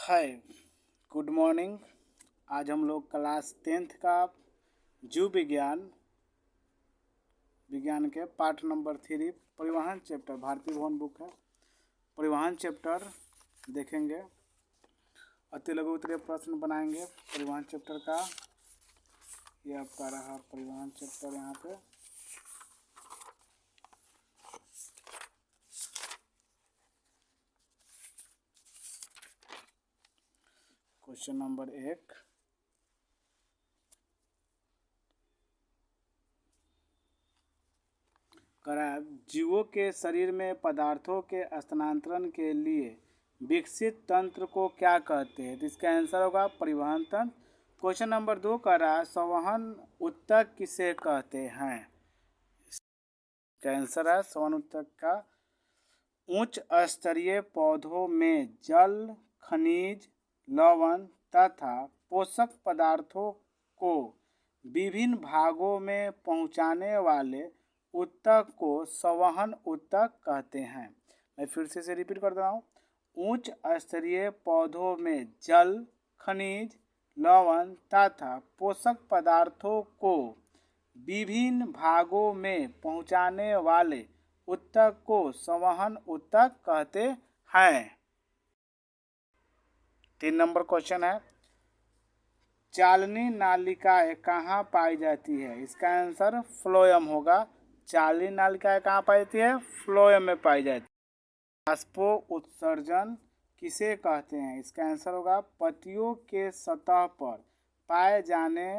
हाय, good morning. आज हम लोग क्लास 10th का जीव विज्ञान के पाठ नंबर 3 परिवहन चैप्टर, भारतीय भवन बुक है, परिवहन चैप्टर देखेंगे। अति लघु उत्तरीय प्रश्न बनाएंगे परिवहन चैप्टर का। ये आपका रहा परिवहन चैप्टर। यहाँ पे क्वेश्चन नंबर 1, जीवों के शरीर में पदार्थों के स्थानांतरण के लिए विकसित तंत्र को क्या कहते हैं? तो इसका आंसर होगा परिवहन तंत्र। क्वेश्चन नंबर 2 संवहन ऊतक किसे कहते हैं? इसका आंसर है संवहन ऊतक का उच्च स्तरीय पौधों में जल, खनिज, लवण तथा पोषक पदार्थों को विभिन्न भागों में पहुंचाने वाले ऊतक को संवहन ऊतक कहते हैं। मैं फिर से रिपीट कर रहा हूँ। उच्च स्तरीय पौधों में जल, खनिज, लवण तथा पोषक पदार्थों को विभिन्न भागों में पहुंचाने वाले ऊतक को संवहन ऊतक कहते हैं। 3 नंबर क्वेश्चन है, चालनी नालिकाएं कहाँ पाई जाती है? इसका आंसर फ्लोएम होगा। चालनी नालिकाएं कहाँ पाई जाती है? फ्लोएम में पाई जाती है। वाष्पो उत्सर्जन किसे कहते हैं? इसका आंसर होगा पत्तियों के सतह पर पाए जाने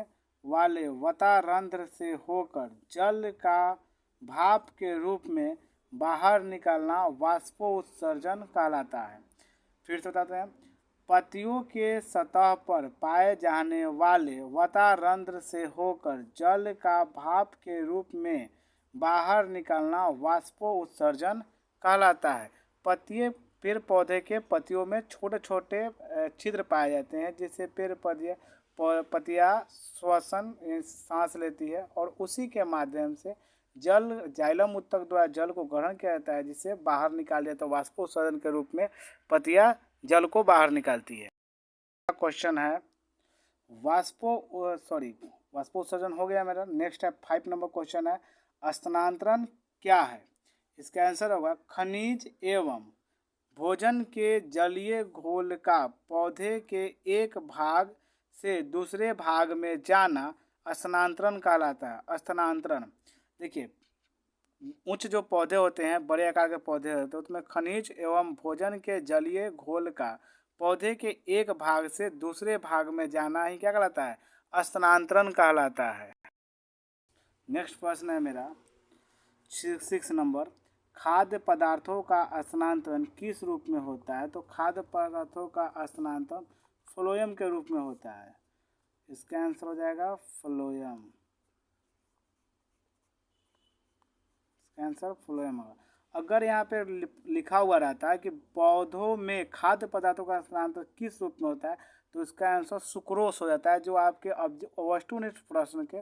वाले वतारंध्र से होकर जल का भाप के रूप में बाहर निकलना वाष्पो उत्सर्जन कहलाता है। फिर से बताते हैं, पत्तियों के सतह पर पाए जाने वाले वतारंध्र से होकर जल का भाप के रूप में बाहर निकलना वाष्पो उत्सर्जन कहलाता है। पेड़ पौधे के पत्तियों में छोटे छोटे छिद्र पाए जाते हैं, जिससे पेड़ पत्तियां श्वसन सांस लेती है और उसी के माध्यम से जल जाइलम ऊतक द्वारा जल को ग्रहण किया जाता है, जिसे बाहर निकाल दिया तो वाष्पोत्सर्जन के रूप में पत्तियां जल को बाहर निकालती है। क्वेश्चन है वाष्पोत्सर्जन हो गया मेरा। नेक्स्ट है 5 नंबर क्वेश्चन है, स्थानांतरण क्या है? इसका आंसर होगा खनिज एवं भोजन के जलीय घोल का पौधे के एक भाग से दूसरे भाग में जाना स्थानांतरण कहलाता है। स्थानांतरण देखिए, उच्च जो पौधे होते हैं, बड़े आकार के पौधे होते हैं, उसमें खनिज एवं भोजन के जलीय घोल का पौधे के एक भाग से दूसरे भाग में जाना ही क्या कहलाता है? स्थानांतरण कहलाता है। नेक्स्ट प्रश्न है मेरा 6 नंबर, खाद्य पदार्थों का स्थानांतरण किस रूप में होता है? तो खाद्य पदार्थों का स्थानांतरण फ्लोएम के रूप में होता है। इसका आंसर हो जाएगा फ्लोएम। इसका आंसर फ्लोएम होगा। अगर यहाँ पे लिखा हुआ रहता है कि पौधों में खाद्य पदार्थों का स्थानांतरण किस रूप में होता है, तो इसका आंसर सुक्रोस हो जाता है, जो आपके वस्तुनिष्ठ प्रश्न के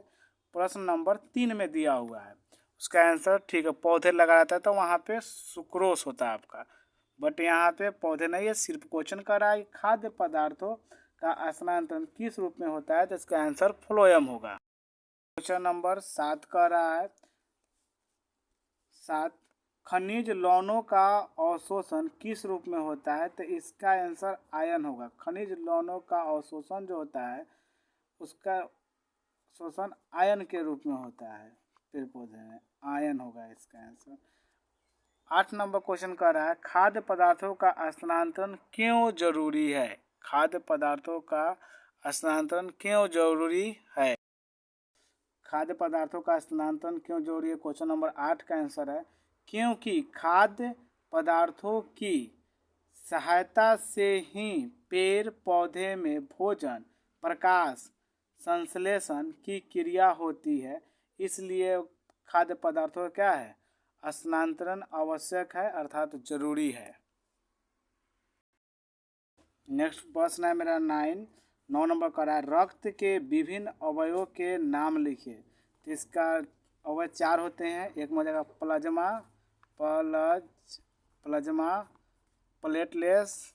प्रश्न नंबर 3 में दिया हुआ है। उसका आंसर ठीक है, पौधे लगा रहता है तो वहाँ पे सुक्रोस होता है आपका, बट यहाँ पे पौधे नहीं है। सिर्फ क्वेश्चन कर रहा है खाद्य पदार्थों का स्थानांतरण किस रूप में होता है, तो इसका आंसर फ्लोएम होगा। क्वेश्चन नंबर 7 कह रहा है 7, खनिज लवणों का अवशोषण किस रूप में होता है? तो इसका आंसर आयन होगा। खनिज लवणों का अवशोषण जो होता है, उसका शोषण आयन के रूप में होता है। पेड़ पौधे में आयन होगा इसका आंसर। 8 नंबर क्वेश्चन कर रहा है, खाद्य पदार्थों का स्थानांतरण क्यों जरूरी है? खाद्य पदार्थों का स्थानांतरण क्यों जरूरी है? खाद्य पदार्थों का स्थानांतरण क्यों जरूरी है? क्वेश्चन नंबर 8 का आंसर है क्योंकि खाद्य पदार्थों की सहायता से ही पेड़ पौधे में भोजन, प्रकाश, संश्लेषण की क्रिया होती है, इसलिए खाद्य पदार्थों का क्या है? स्थानांतरण आवश्यक है, अर्थात जरूरी है। नेक्स्ट प्रश्न है मेरा 9 नंबर का रहा है, रक्त के विभिन्न अवयवों के नाम लिखिए। तो इसका अवयव 4 होते हैं। एक में जाएगा प्लाज्मा, प्लेटलेट्स,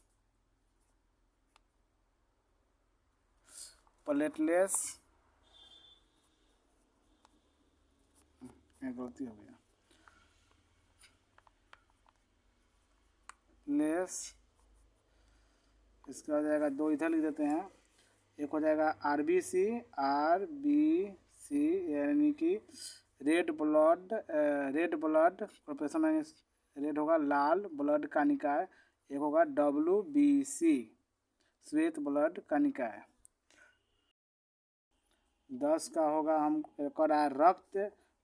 प्लेटलेस, गलती हो गया, लेस, इसका हो जाएगा 2 इधर लिख देते हैं, एक हो जाएगा RBC, यानी कि रेड ब्लड प्रोपोर्शन, रेड होगा लाल ब्लड का निकाय, एक होगा WBC श्वेत ब्लड का निकाय। 10 का होगा हम करा रक्त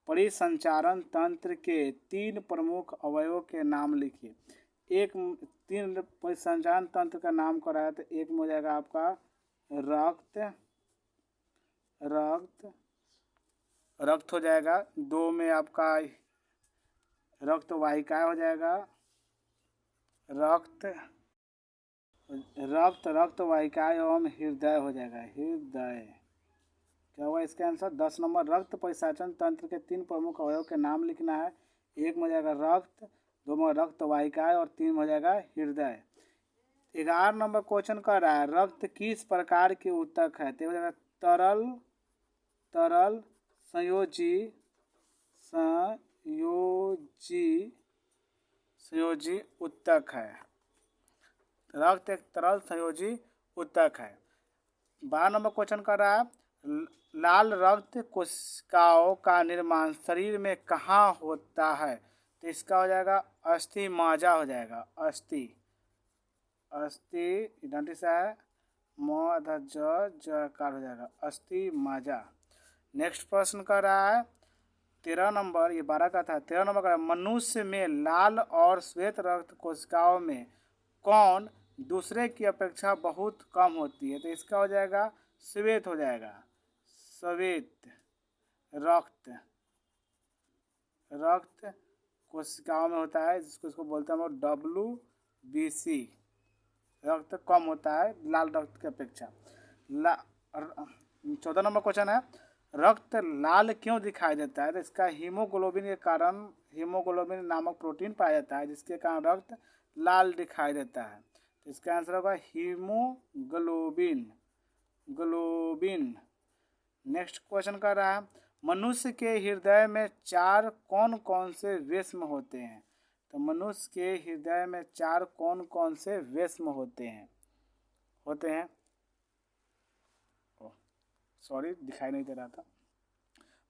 परिसंचारण तंत्र के 3 प्रमुख अवयवों के नाम लिखिए। 3 परिसंचारण तंत्र का नाम कराया तो एक में हो जाएगा आपका रक्त हो जाएगा, 2 में आपका रक्त वाहिकाएं हो जाएगा, रक्त वाहिकाएं एवं हृदय हो जाएगा, हृदय। क्या हुआ इसका आंसर? 10 नंबर रक्त परिसंचरण तंत्र के 3 प्रमुख अवयव के नाम लिखना है। 1 में हो जाएगा रक्त, 2 में रक्त वाहिकाएं और 3 में हो जाएगा हृदय। 11 नंबर क्वेश्चन कर रहा है रक्त किस प्रकार के ऊतक है, तो हो जाएगा तरल संयोजी ऊतक है। रक्त एक तरल संयोजी ऊतक है। 12 नंबर क्वेश्चन कर रहा है लाल रक्त कोशिकाओं का निर्माण शरीर में कहाँ होता है, तो इसका हो जाएगा अस्थि मज्जा हो जाएगा, अस्थि डंडी सा है कार हो जाएगा, अस्थि मज्जा। नेक्स्ट प्रश्न कर रहा है 13 नंबर, ये 12 का था, 13 नंबर का मनुष्य में लाल और श्वेत रक्त कोशिकाओं में कौन दूसरे की अपेक्षा बहुत कम होती है, तो इसका हो जाएगा श्वेत हो जाएगा, श्वेत रक्त कोशिकाओं में होता है, जिसको बोलते हैं हम WBC, रक्त कम होता है लाल रक्त की अपेक्षा। 14 नंबर क्वेश्चन है रक्त लाल क्यों दिखाई देता है, तो इसका हीमोग्लोबिन के कारण, हीमोग्लोबिन नामक प्रोटीन पाया जाता है जिसके कारण रक्त लाल दिखाई देता है, तो इसका आंसर होगा ग्लोबिन। नेक्स्ट क्वेश्चन कर रहा है मनुष्य के हृदय में 4 कौन कौन से वेश्म होते हैं, तो मनुष्य के हृदय में 4 कौन कौन से वेश्म होते हैं सॉरी दिखाई नहीं दे रहा था।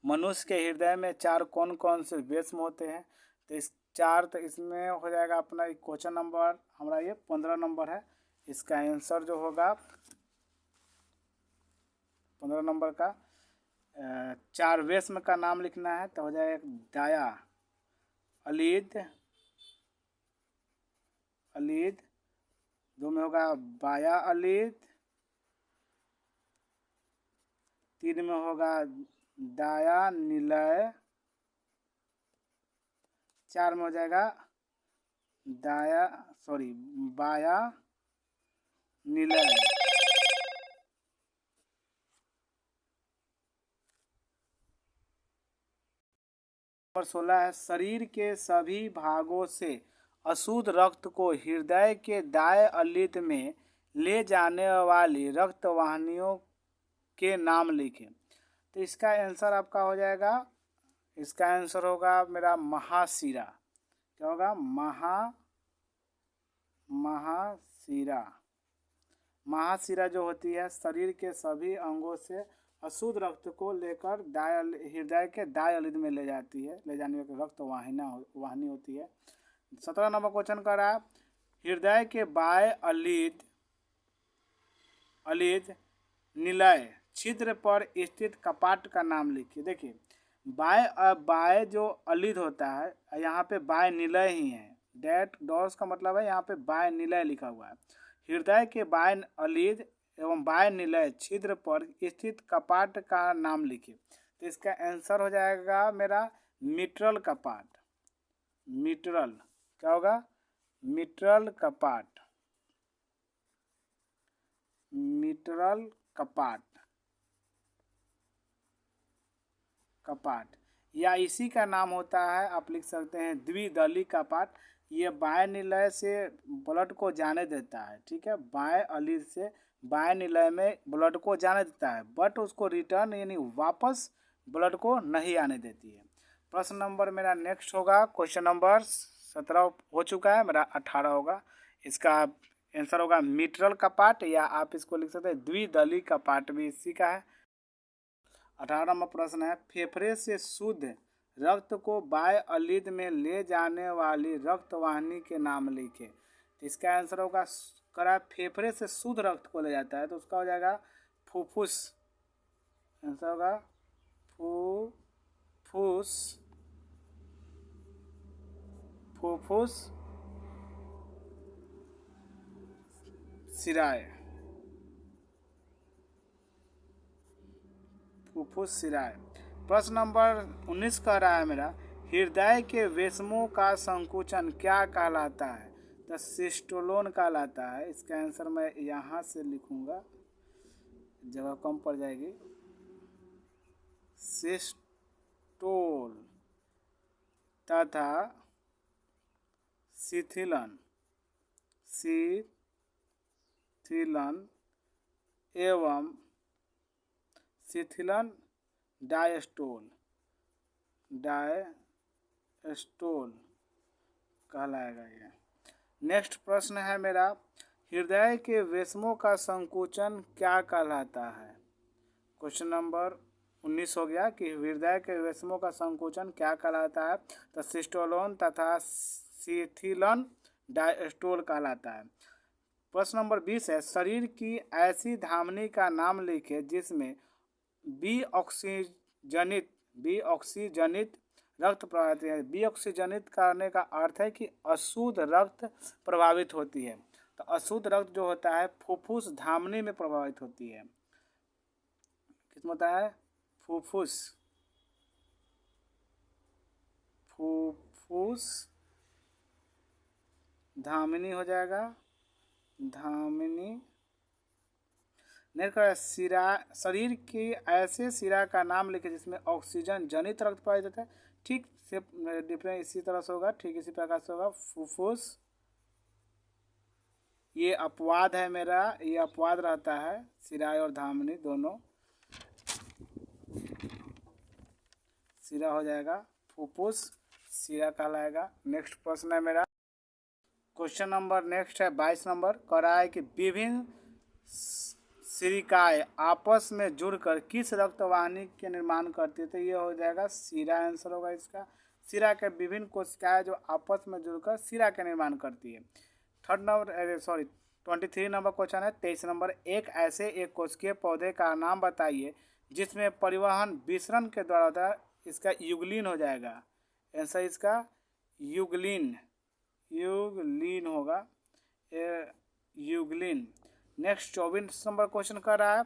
मनुष्य के हृदय में 4 कौन कौन से वेश्म होते हैं, तो इस 4 तो इसमें हो जाएगा अपना क्वेश्चन नंबर हमारा ये 15 नंबर है। इसका आंसर जो होगा 15 नंबर का 4 वेश्म का नाम लिखना है, तो हो जाएगा डाया अलीद, 2 में होगा बाया अलीद, 3 में होगा डाया निलय, 4 में हो जाएगा बाया निलय। नंबर 16 है शरीर के सभी भागों से अशुद्ध रक्त को हृदय के दाएं अलिद में ले जाने वाली रक्त वाहिनियों के नाम लिखें, तो इसका आंसर आपका हो जाएगा, इसका आंसर होगा मेरा महाशिरा। क्या होगा? महाशिरा जो होती है शरीर के सभी अंगों से अशुद्ध रक्त को लेकर हृदय के दाएं अलिद में ले जाने की रक्त वाहिनी होती है। 17 नंबर क्वेश्चन कर रहा है हृदय के बाएं अलिद निलय छिद्र पर स्थित कपाट का नाम लिखिए। देखिए बाएं जो अलिद होता है, यहाँ पे बाएं निलय ही है, डॉट्स का मतलब है यहाँ पे बाएं निलय लिखा हुआ है। हृदय के बाएं अलिद एवं बाएं निलय छिद्र पर स्थित कपाट का नाम लिखिए, तो इसका आंसर हो जाएगा मेरा मिट्रल कपाट। क्या होगा? मिट्रल कपाट या इसी का नाम होता है, आप लिख सकते हैं द्विदली कपाट। ये बाएं निलय से ब्लड को जाने देता है, ठीक है, बाएं अलिंद से बाएं निलय में ब्लड को जाने देता है, बट उसको रिटर्न यानी वापस ब्लड को नहीं आने देती है। प्रश्न नंबर मेरा नेक्स्ट होगा, क्वेश्चन नंबर 17 हो चुका है, मेरा 18 होगा। इसका आंसर होगा मिट्रल कपाट, या आप इसको लिख सकते हैं द्विदली कपाट भी इसी का है। 18वां प्रश्न है, फेफड़े से शुद्ध रक्त को बाएं अलिंद में ले जाने वाली रक्त वाहिनी के नाम लिखे। तो इसका आंसर होगा, करा फेफड़े से शुद्ध रक्त को ले जाता है तो उसका हो जाएगा फुफ्फुस। आंसर होगा फुफ्फुस, फुफ्फुस सिराय, फुफ्फुस सिराय। प्रश्न नंबर 19 कह रहा है मेरा, हृदय के वेशमों का संकुचन क्या कहलाता है? तो सिस्टोलोन कहलाता है। इसका आंसर मैं यहाँ से लिखूंगा, जगह कम पड़ जाएगी। सिस्टोल तथा शिथिलन, शिथिलन एवं शिथिलन डायस्टोल, डायस्टोल कहलाएगा ये। नेक्स्ट प्रश्न है मेरा, हृदय के वेशमों का संकुचन क्या कहलाता है? क्वेश्चन नंबर 19 हो गया कि हृदय के वेशमों का संकुचन क्या कहलाता है? तो सिस्टोलोन तथा शिथिलन डायस्टोल कहलाता है। प्रश्न नंबर 20 है, शरीर की ऐसी धमनी का नाम लिखे जिसमें बीऑक्सीजनित रक्त प्रवाहित है। बीऑक्सीजनित करने का अर्थ है कि अशुद्ध रक्त प्रभावित होती है। तो अशुद्ध रक्त जो होता है फुफ्फुस धमनी में प्रभावित होती है। किसमें होता है? फुफ्फुस, फुफ्फुस धमनी हो जाएगा, धमनी। सिरा, शरीर की ऐसे सिरा का नाम लिखे जिसमें ऑक्सीजन जनित रक्त पाया जाता है। ठीक से डिफरेंट इसी तरह से होगा, ठीक इसी प्रकार से होगा। फुफ्फुस, ये अपवाद है मेरा, ये अपवाद रहता है सिरा और धमनी दोनों। सिरा हो जाएगा, फुफ्फुस सिरा कहलाएगा। नेक्स्ट प्रश्न है मेरा, क्वेश्चन नंबर नेक्स्ट है 22 नंबर, कह रहा है कि विभिन्न सिरिकाएं आपस में जुड़कर किस रक्त वाहिनी के निर्माण करती है? तो ये हो जाएगा सिरा, आंसर होगा इसका। सिरा के विभिन्न कोशिकाएं जो आपस में जुड़कर सिरा का निर्माण करती है। 23 नंबर क्वेश्चन है 23 नंबर, एक ऐसे एक कोशिकीय पौधे का नाम बताइए जिसमें परिवहन विसरण के द्वारा होता है। इसका युगलिन हो जाएगा, आंसर इसका युगलिन, युगलिन होगा, युगलिन। नेक्स्ट 24 नंबर क्वेश्चन कर रहा है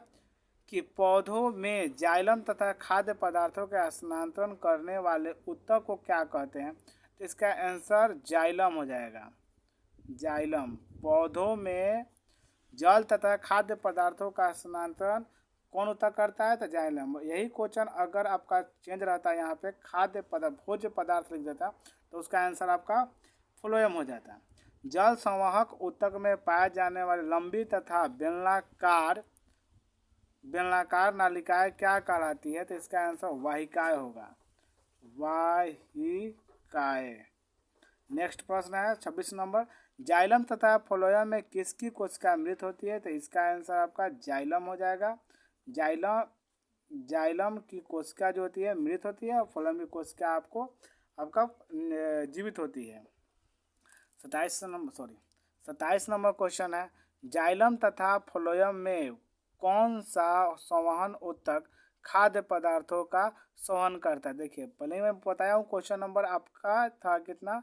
कि पौधों में जाइलम तथा खाद्य पदार्थों के स्थानांतरण करने वाले ऊतक को क्या कहते हैं? तो इसका आंसर जाइलम हो जाएगा, जाइलम। पौधों में जल तथा खाद्य पदार्थों का स्थानांतरण कौन ऊतक करता है? तो जाइलम। यही क्वेश्चन अगर आपका चेंज रहता है, यहाँ पे खाद्य पदार्थ भोज्य पदार्थ लिख देता तो उसका आंसर आपका फ्लोएम हो जाता है। जल संवाहक ऊतक में पाए जाने वाली लंबी तथा बेलनाकार नालिकाएं क्या कहलाती है? तो इसका आंसर वाहिकाएं होगा, वाहिकाएं। नेक्स्ट प्रश्न है 26 नंबर, जाइलम तथा फ्लोएम में किसकी कोशिका मृत होती है? तो इसका आंसर आपका जाइलम हो जाएगा। जाइलम की कोशिका जो होती है मृत होती है और फ्लोएम की कोशिका आपका जीवित होती है। 27 नंबर क्वेश्चन है, जाइलम तथा फ्लोएम में कौन सा संवहन ऊतक खाद्य पदार्थों का संवहन करता है? देखिए पहले ही मैं बताया हूँ, क्वेश्चन नंबर आपका था कितना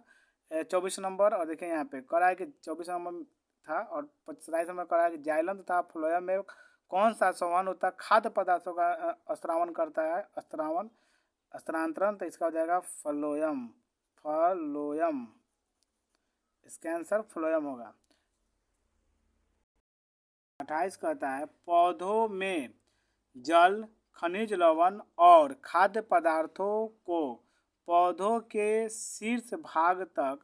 24 नंबर, और देखिए यहाँ पे करा है कि 24 नंबर था और 27 नंबर करा है कि जाइलम तथा फ्लोएम में कौन सा संवहन ऊतक खाद्य पदार्थों का स्त्रावन करता है, स्थानांतरण। तो इसका हो जाएगा फ्लोएम, फ्लोएम। इसका आंसर फ्लोएम होगा। 28 कहता है, पौधों में जल, खनिज लवण और खाद्य पदार्थों को पौधों के शीर्ष भाग तक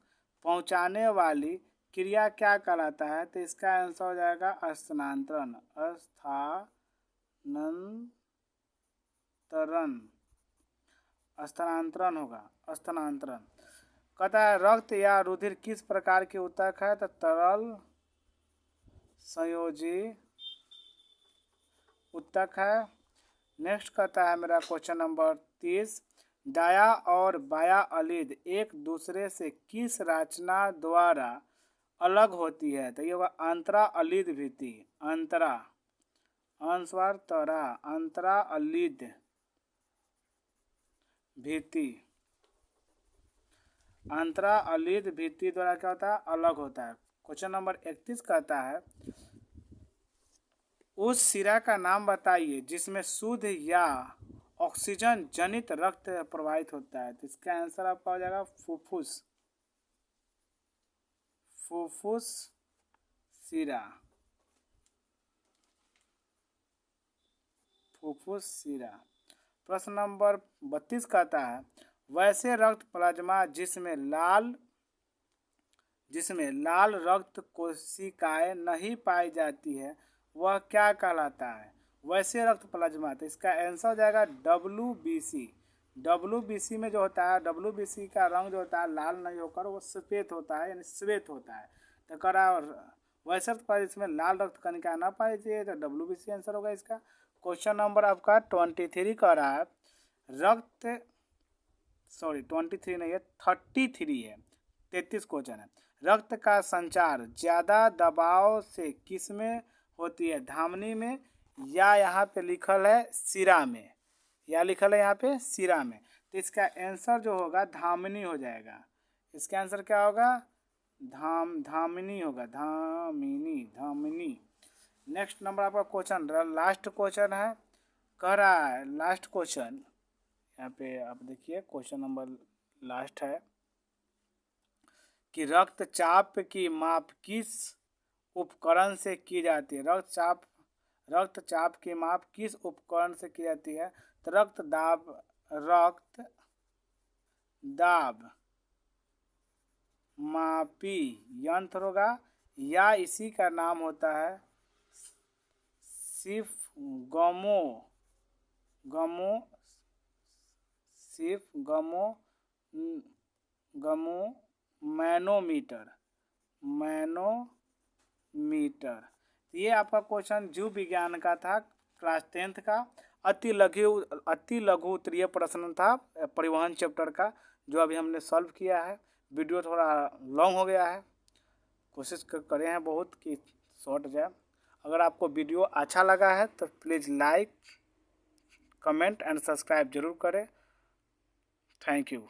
पहुंचाने वाली क्रिया क्या कहलाता है? तो इसका आंसर हो जाएगा स्थानांतरण। स्थानांतरण होगा, स्थानांतरण। कहता है रक्त या रुधिर किस प्रकार के ऊतक है? तो तरल संयोजी ऊतक है। नेक्स्ट कहता है मेरा क्वेश्चन नंबर 30, डाया और बाया अलिद एक दूसरे से किस रचना द्वारा अलग होती है? तो ये होगा अंतरा अलिद भित्ति। अंतरा, अनुस्वार तरा, अंतरा अलिद भित्ति। अंतरा अलिद भित्ति द्वारा क्या होता है? अलग होता है। क्वेश्चन नंबर 31 कहता है उस शिरा का नाम बताइए जिसमें शुद्ध या ऑक्सीजन जनित रक्त प्रवाहित होता है। तो इसका आंसर आपका हो जाएगा फुफ्फुस। फुफ्फुस शिरा, फुफ्फुस शिरा। प्रश्न नंबर 32 कहता है वैसे रक्त प्लाज्मा जिसमें लाल रक्त कोशिकाएं नहीं पाई जाती है वह क्या कहलाता है? वैसे रक्त प्लाज्मा। तो इसका आंसर हो जाएगा WBC। WBC में जो होता है, WBC का रंग जो होता है लाल नहीं होकर वो सफेद होता है, यानी श्वेत होता है। तो करा वैसे रक्त प्लाज्मा इसमें लाल रक्त कणिका ना पाई जाती है, तो WBC आंसर होगा इसका। क्वेश्चन नंबर आपका 23 कह रहा है 23 नहीं है, 33 है, 33 क्वेश्चन है। रक्त का संचार ज्यादा दबाव से किस में होती है? धमनी में, या यहाँ पे लिखल है शिरा में, या लिखल है यहाँ पे शिरा में। तो इसका आंसर जो होगा धामिनी हो जाएगा। इसका आंसर क्या होगा? धामिनी होगा, धामिनी। नेक्स्ट नंबर आपका क्वेश्चन, लास्ट क्वेश्चन है, कह रहा है लास्ट क्वेश्चन यहाँ पे आप देखिए, क्वेश्चन नंबर लास्ट है कि रक्तचाप की माप किस उपकरण से की जाती है? रक्तचाप की माप किस उपकरण से की जाती है? तो रक्त दाब मापी यंत्र होगा, या इसी का नाम होता है मैनोमीटर। ये आपका क्वेश्चन जीव विज्ञान का था, क्लास 10th का। अति लघु उत्तरीय प्रश्न था परिवहन चैप्टर का, जो अभी हमने सॉल्व किया है। वीडियो थोड़ा लॉन्ग हो गया है, कोशिश करें हैं बहुत कि शॉर्ट जाए। अगर आपको वीडियो अच्छा लगा है तो please like, comment and subscribe जरूर करें। Thank you.